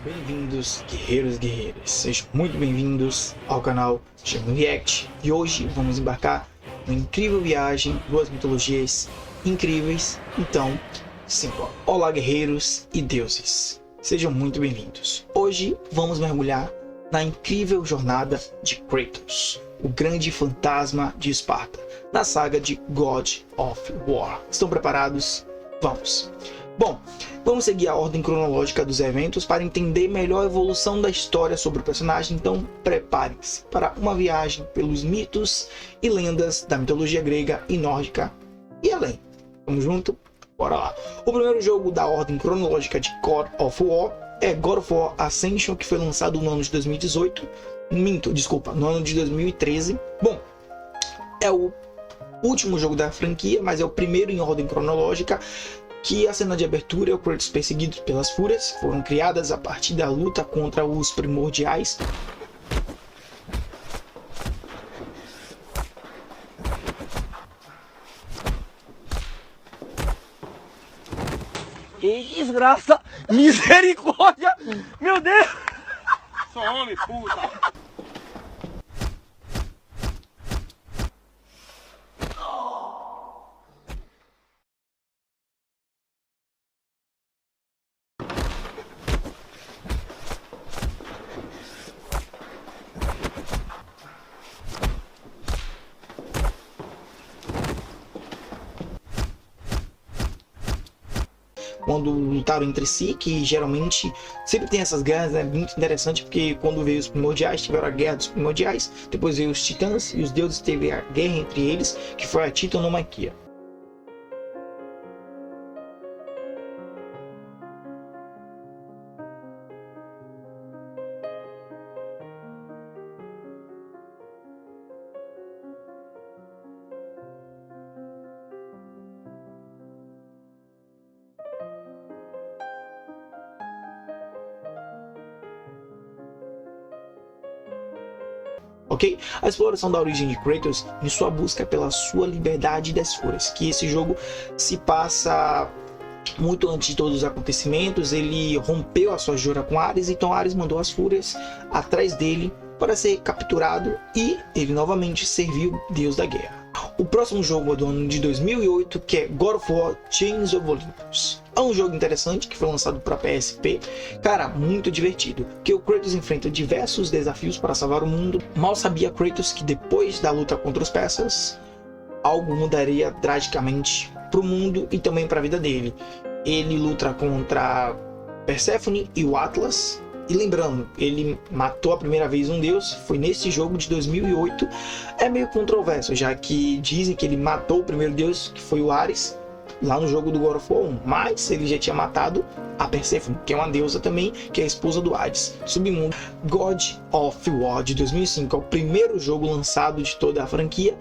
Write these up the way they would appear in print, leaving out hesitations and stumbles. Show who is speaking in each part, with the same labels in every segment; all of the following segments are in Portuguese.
Speaker 1: Bem-vindos, guerreiros e guerreiras, sejam muito bem-vindos ao canal Shaman React e hoje vamos embarcar numa incrível viagem, duas mitologias incríveis. Então, olá guerreiros e deuses, sejam muito bem-vindos. Hoje vamos mergulhar na incrível jornada de Kratos, o grande fantasma de Esparta, na saga de God of War. Estão preparados? Vamos! Bom, vamos seguir a ordem cronológica dos eventos para entender melhor a evolução da história sobre o personagem, então preparem-se para uma viagem pelos mitos e lendas da mitologia grega e nórdica e além. Vamos junto? Bora lá! O primeiro jogo da ordem cronológica de God of War é God of War Ascension, que foi lançado no ano de 2018. No ano de 2013. Bom, é o último jogo da franquia, mas é o primeiro em ordem cronológica. Que a cena de abertura é o Kratos perseguido pelas fúrias, foram criadas a partir da luta contra os primordiais.
Speaker 2: Que desgraça! Misericórdia! Meu Deus!
Speaker 3: Sou homem, puta!
Speaker 1: Quando lutaram entre si, que geralmente sempre tem essas guerras, é muito interessante porque quando veio os primordiais, tiveram a guerra dos primordiais, depois veio os titãs e os deuses, teve a guerra entre eles, que foi a titanomaquia. Ok? A exploração da origem de Kratos em sua busca pela sua liberdade das fúrias, que esse jogo se passa muito antes de todos os acontecimentos. Ele rompeu a sua jura com Ares, então Ares mandou as fúrias atrás dele para ser capturado e ele novamente serviu Deus da Guerra. O próximo jogo é do ano de 2008, que é God of War Chains of Olympus. É um jogo interessante que foi lançado para PSP. Cara, muito divertido, que o Kratos enfrenta diversos desafios para salvar o mundo. Mal sabia Kratos que depois da luta contra os persas, algo mudaria drasticamente para o mundo e também para a vida dele. Ele luta contra Perséfone e o Atlas. E lembrando, ele matou a primeira vez um deus, foi nesse jogo de 2008. É meio controverso, já que dizem que ele matou o primeiro deus, que foi o Ares, lá no jogo do God of War 1. Mas ele já tinha matado a Perséfone, que é uma deusa também, que é a esposa do Hades. Submundo. God of War de 2005 é o primeiro jogo lançado de toda a franquia.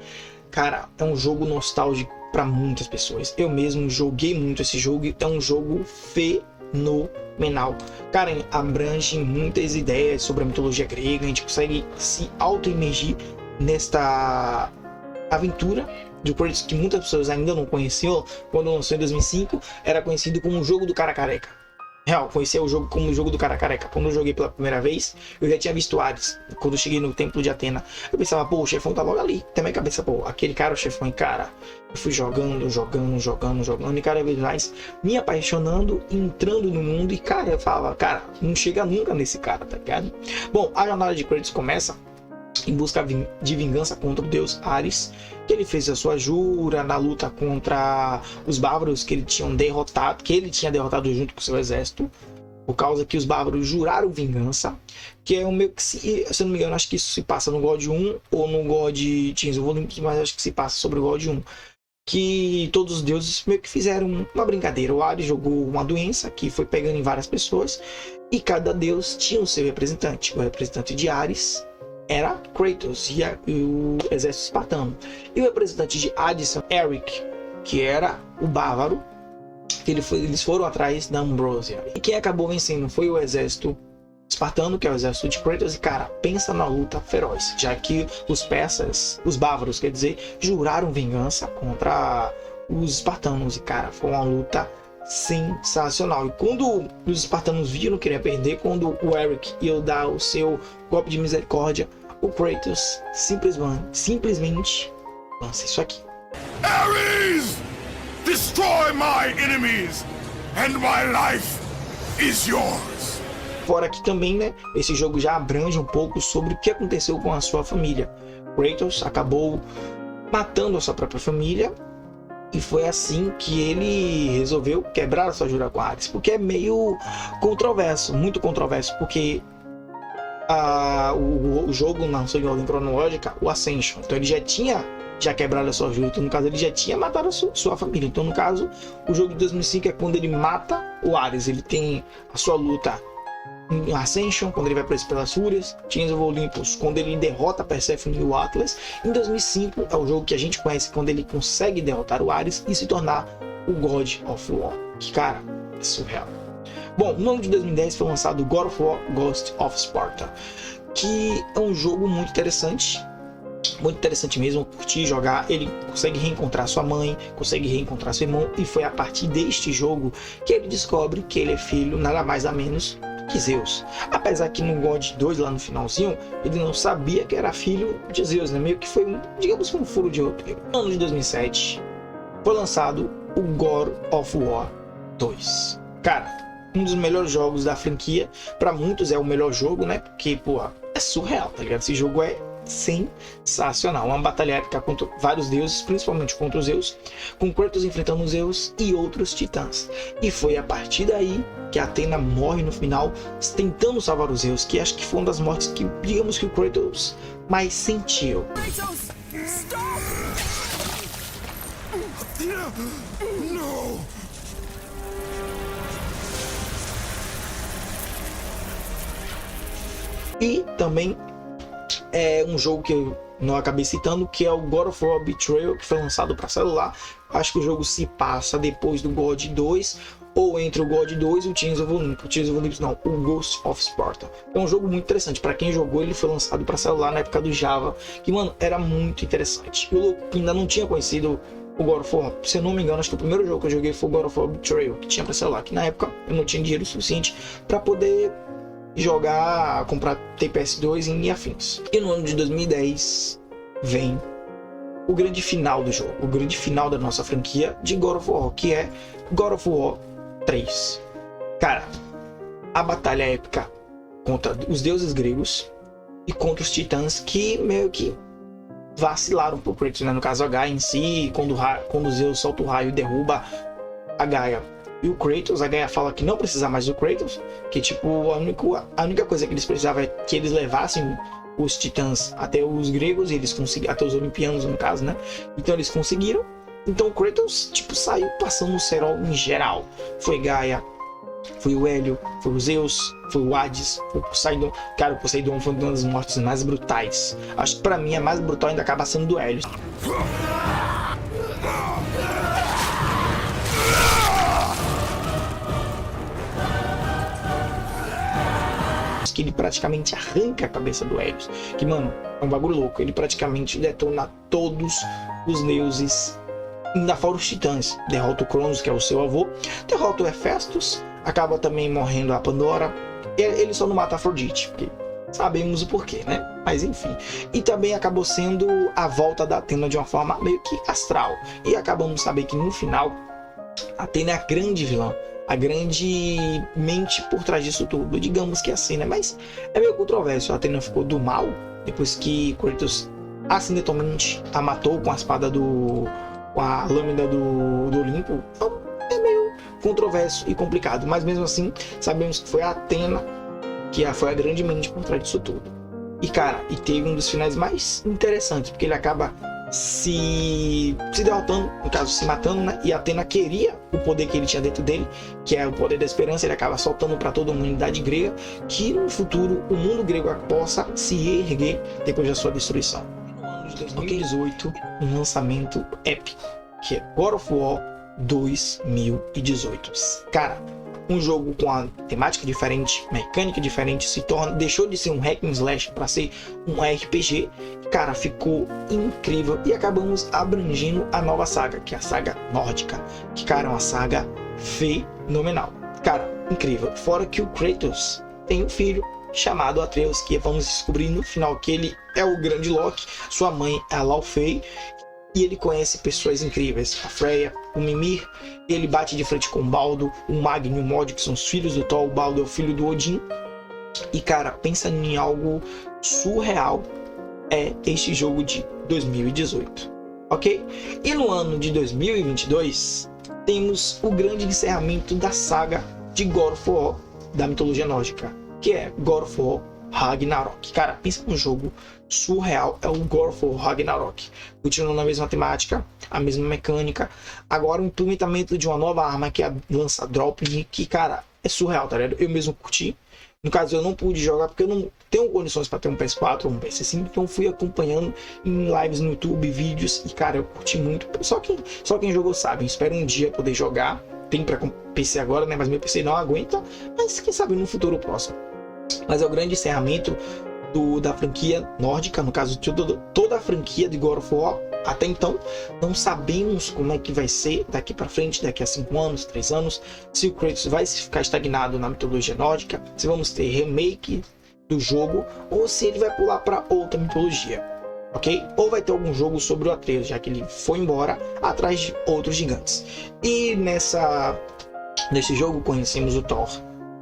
Speaker 1: Cara, é um jogo nostálgico para muitas pessoas. Eu mesmo joguei muito esse jogo e é um jogo fenomenal. Cara, abrange muitas ideias sobre a mitologia grega, a gente consegue se auto-imergir nesta aventura de Kratos que muitas pessoas ainda não conheciam. Quando lançou em 2005, era conhecido como o jogo do cara careca. Real, conhecia o jogo como o jogo do cara careca. Quando eu joguei pela primeira vez, eu já tinha visto Ares. Quando eu cheguei no templo de Atena, eu pensava, pô, o chefão tá logo ali. Tem minha cabeça, pô, aquele cara, o chefão. E cara, eu fui jogando, e cada vez mais me apaixonando, entrando no mundo. E cara, eu falava, cara, não chega nunca nesse cara, tá ligado? Bom, a jornada de Kratos começa em busca de vingança contra o deus Ares, que ele fez a sua jura na luta contra os bárbaros que ele tinha derrotado junto com seu exército, por causa que os bárbaros juraram vingança, que é um meio que, se eu não me engano, acho que isso se passa no God 1 ou no God Chains of Olympus, mas acho que se passa sobre o God 1, que todos os deuses meio que fizeram uma brincadeira. O Ares jogou uma doença que foi pegando em várias pessoas, e cada deus tinha o seu representante. O representante de Ares era Kratos e o exército espartano. E o representante de Hades, Eric, que era o bárbaro, eles foram atrás da Ambrosia. E quem acabou vencendo foi o exército espartano, que é o exército de Kratos. E cara, pensa na luta feroz, já que os bárbaros, quer dizer, juraram vingança contra os espartanos. E cara, foi uma luta sensacional. E quando os espartanos viram que queria perder, quando o Eric ia dar o seu golpe de misericórdia, o Kratos simplesmente lança isso aqui.
Speaker 3: Ares! Destroy my enemies, and my life is yours.
Speaker 1: Fora que também, né, esse jogo já abrange um pouco sobre o que aconteceu com a sua família. Kratos acabou matando a sua própria família, e foi assim que ele resolveu quebrar a sua jura com Ares, porque é meio controverso, muito controverso, porque o jogo lançou em ordem cronológica o Ascension, então ele já tinha quebrado a sua jura, então no caso ele já tinha matado a sua família. Então no caso, o jogo de 2005 é quando ele mata o Ares, ele tem a sua luta em Ascension, quando ele vai preso pelas Fúrias, Chains of Olympus, quando ele derrota Persephone e o Atlas. Em 2005 é o jogo que a gente conhece quando ele consegue derrotar o Ares e se tornar o God of War, que cara, é surreal. Bom, no ano de 2010 foi lançado God of War Ghost of Sparta, que é um jogo muito interessante mesmo, curti jogar. Ele consegue reencontrar sua mãe, consegue reencontrar seu irmão, e foi a partir deste jogo que ele descobre que ele é filho nada mais a menos que Zeus. Apesar que no God 2, lá no finalzinho, ele não sabia que era filho de Zeus, né? Meio que foi digamos, um furo de roteiro. No ano de 2007 foi lançado o God of War 2. Cara, um dos melhores jogos da franquia. Para muitos é o melhor jogo, né? Porque, pô, é surreal, tá ligado? Esse jogo é sensacional. Uma batalha épica contra vários deuses, principalmente contra os Zeus, com Kratos enfrentando os Zeus e outros titãs. E foi a partir daí que Atena morre no final, tentando salvar os Zeus, que acho que foi uma das mortes que, digamos, que o Kratos mais sentiu.
Speaker 4: Kratos, stop!
Speaker 3: No!
Speaker 1: E também é um jogo que eu não acabei citando, que é o God of War Betrayal, que foi lançado para celular. Acho que o jogo se passa depois do God 2, ou entre o God 2 e o Chains of Olympus, não, o Ghost of Sparta. É um jogo muito interessante. Para quem jogou, ele foi lançado para celular na época do Java, que, mano, era muito interessante. Eu ainda não tinha conhecido o God of War. Se eu não me engano, acho que o primeiro jogo que eu joguei foi o God of War Betrayal, que tinha para celular, que na época eu não tinha dinheiro suficiente para poder jogar, comprar TPS2 e afins. E no ano de 2010 vem o grande final do jogo, o grande final da nossa franquia de God of War, que é God of War 3. Cara, a batalha épica contra os deuses gregos e contra os titãs, que meio que vacilaram pro Kratos, né? No caso, a Gaia em si, quando Zeus solta o raio e derruba a Gaia e o Kratos, a Gaia fala que não precisa mais do Kratos, que tipo, a única coisa que eles precisavam é que eles levassem os titãs até os gregos, e eles conseguiram, até os olimpianos no caso, né? Então eles conseguiram. Então o Kratos, tipo, saiu passando o cerol em geral. Foi Gaia, foi o Hélio, foi o Zeus, foi o Hades, foi o Poseidon. Cara, o Poseidon foi uma das mortes mais brutais. Acho que pra mim a mais brutal ainda acaba sendo do Hélio. Que ele praticamente arranca a cabeça do Hélios, que, mano, é um bagulho louco. Ele praticamente detona todos os deuses, ainda fora os titãs. Derrota o Cronos, que é o seu avô, derrota o Hefestos, acaba também morrendo a Pandora. Ele só não mata a Afrodite, porque sabemos o porquê, né? Mas enfim. E também acabou sendo a volta da Atena de uma forma meio que astral. E acabamos de saber que no final Atena é a grande vilã, a grande mente por trás disso tudo, digamos que assim, né? Mas é meio controverso. A Atena ficou do mal depois que Kratos acidentalmente a matou com a espada com a lâmina do Olimpo. Então é meio controverso e complicado, mas mesmo assim sabemos que foi a Atena que foi a grande mente por trás disso tudo. E cara, e teve um dos finais mais interessantes, porque ele acaba se derrotando, no caso se matando, né? E Atena queria o poder que ele tinha dentro dele, que é o poder da esperança. Ele acaba soltando para toda a humanidade grega, que no futuro o mundo grego possa se reerguer depois da sua destruição. No ano de 2018, um lançamento épico, que é God of War 2018. Cara, um jogo com a temática diferente, mecânica diferente, deixou de ser um hack and slash para ser um RPG. Cara, ficou incrível e acabamos abrangendo a nova saga, que é a saga nórdica, que, cara, é uma saga fenomenal. Cara, incrível. Fora que o Kratos tem um filho chamado Atreus, que vamos descobrir no final que ele é o grande Loki, sua mãe é a Laufey, e ele conhece pessoas incríveis, a Freya, o Mimir, ele bate de frente com o Baldo, o Magni e o Mod, que são os filhos do Thor, o Baldo é o filho do Odin. E cara, pensa em algo surreal, é este jogo de 2018, ok? E no ano de 2022, temos o grande encerramento da saga de God of War da mitologia nórdica, que é God of War Ragnarok. Cara, pensa num jogo surreal, é o God of War Ragnarok. Continuando na mesma temática, a mesma mecânica, agora o implementamento de uma nova arma que é a lança Dropping, que cara, é surreal, tá ligado? Eu mesmo curti. No caso, eu não pude jogar porque eu não tenho condições para ter um PS4 ou um PS5, então fui acompanhando em lives no YouTube, vídeos, e cara, eu curti muito. Só quem jogou sabe, espero um dia poder jogar. Tem para PC agora, né? Mas meu PC não aguenta, mas quem sabe no futuro próximo. Mas é o grande encerramento da franquia nórdica, no caso de toda a franquia de God of War. Até então, não sabemos como é que vai ser daqui para frente, daqui a 5 anos, 3 anos, se o Kratos vai ficar estagnado na mitologia nórdica, se vamos ter remake do jogo, ou se ele vai pular para outra mitologia, ok? Ou vai ter algum jogo sobre o Atreus, já que ele foi embora atrás de outros gigantes. E nesse jogo conhecemos o Thor,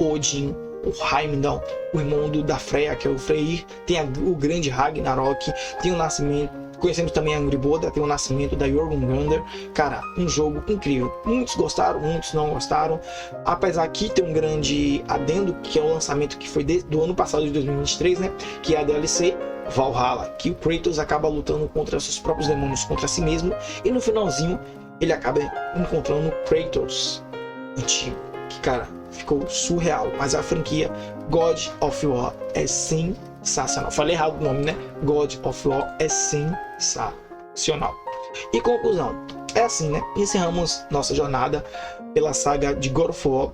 Speaker 1: Odin, o Heimdall, o irmão da Freya, que é o Freyr, tem o grande Ragnarok, tem o nascimento. Conhecemos também a Angrboda, tem o nascimento da Jormungandr. Cara, um jogo incrível. Muitos gostaram, muitos não gostaram. Apesar que tem um grande adendo, que é o lançamento que foi do ano passado, de 2023, né? Que é a DLC Valhalla, que o Kratos acaba lutando contra seus próprios demônios, contra si mesmo. E no finalzinho, ele acaba encontrando Kratos antigo. Que, cara, ficou surreal. Mas a franquia God of War é sensacional. Falei errado o nome, né? God of War é sensacional. E conclusão, é assim, né? Encerramos nossa jornada pela saga de God of War,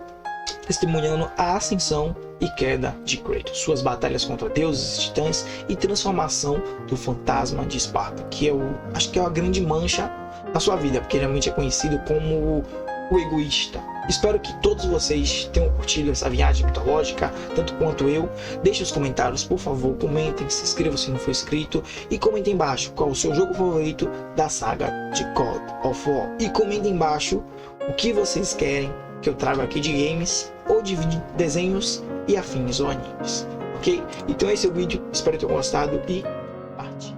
Speaker 1: testemunhando a ascensão e queda de Kratos, suas batalhas contra deuses e titãs e transformação do fantasma de Esparta, que acho que é uma grande mancha na sua vida, porque realmente é conhecido como o egoísta. Espero que todos vocês tenham curtido essa viagem mitológica, tanto quanto eu. Deixe os comentários, por favor, comentem, se inscrevam se não for inscrito e comentem embaixo qual é o seu jogo favorito da saga de God of War. E comentem embaixo o que vocês querem que eu traga aqui de games ou de desenhos e afins ou animes, ok? Então esse é o vídeo, espero que tenham gostado e parte!